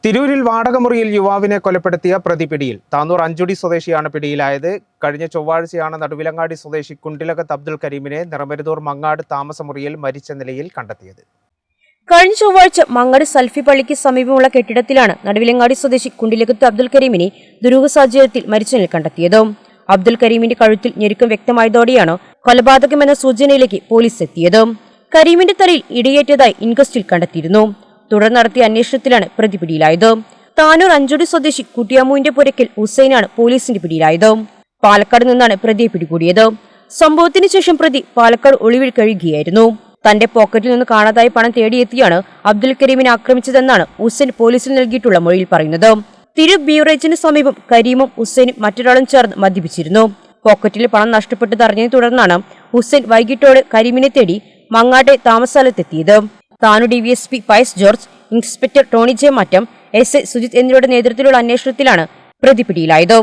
തിരൂരിൽ വാടകമുറിയിൽ യുവാവിനെ കൊലപ്പെടുത്തിയ പ്രതി പിടിയിൽ. താനൂർ അഞ്ചുടി സ്വദേശിയാണ് പിടിയിലായത്. കഴിഞ്ഞ ചൊവ്വാഴ്ചയാണ് നടുവിലങ്ങാടി സ്വദേശി കുണ്ടിലകത്ത് അബ്ദുൽ കരീമിനെ നിറമരുതൂർ മങ്ങാട് താമസമുറിയിൽ മരിച്ച നിലയിൽ കണ്ടെത്തിയത്. കഴിഞ്ഞ ചൊവ്വാഴ്ച മങ്ങാട് സൽഫി പള്ളിക്ക് സമീപമുള്ള കെട്ടിടത്തിലാണ് നടുവിലങ്ങാടി സ്വദേശി കുണ്ടിലകത്ത് അബ്ദുൽ കരീമിനെ ദുരൂഹ സാഹചര്യത്തിൽ മരിച്ച നിലയിൽ കണ്ടെത്തിയത്. അബ്ദുൽ കരീമിന്റെ കഴുത്തിൽ ഞെരുക്കം വ്യക്തമായതോടെയാണ് കൊലപാതകമെന്ന സൂചനയിലേക്ക് പോലീസ് എത്തിയത്. കരീമിന്റെ തലയിൽ ഇടിയേറ്റതായി ഇൻക്വസ്റ്റിൽ കണ്ടെത്തിയിരുന്നു. തുടർന്ന് നടത്തിയ അന്വേഷണത്തിലാണ് പ്രതി പിടിയിലായത്. താനൂർ അഞ്ചുടി സ്വദേശി കുട്ടിയാമുവിന്റെ പുരയ്ക്കൽ ഹുസൈനാണ് പോലീസിന്റെ പിടിയിലായത്. പാലക്കാട് നിന്നാണ് പ്രതിയെ പിടികൂടിയത്. സംഭവത്തിന് ശേഷം പ്രതി പാലക്കാട് ഒളിവിൽ കഴിയുകയായിരുന്നു. തന്റെ പോക്കറ്റിൽ നിന്ന് കാണാതായ പണം തേടിയെത്തിയാണ് അബ്ദുൽ കരീമിനെ ആക്രമിച്ചതെന്നാണ് ഹുസൈൻ പോലീസിൽ നൽകിയിട്ടുള്ള മൊഴിയിൽ പറയുന്നത്. തിരൂർ ബീവറേജിന് സമീപം കരീമും ഹുസൈനും മറ്റൊരാളും ചേർന്ന് മദ്യപിച്ചിരുന്നു. പോക്കറ്റിലെ പണം നഷ്ടപ്പെട്ടത് അറിഞ്ഞതിനെ തുടർന്നാണ് ഹുസൈൻ വൈകിട്ടോടെ കരീമിനെ തേടി മങ്ങാട്ടെ താമസസ്ഥലത്തെത്തിയത്. Tanur DVSP Pius George, inspector Tony J Mattam, SI Sujith എന്നിവരുടെ നേതൃത്വത്തിലുള്ള അന്വേഷണത്തിലാണ് പ്രതി പിടിയിലായത്.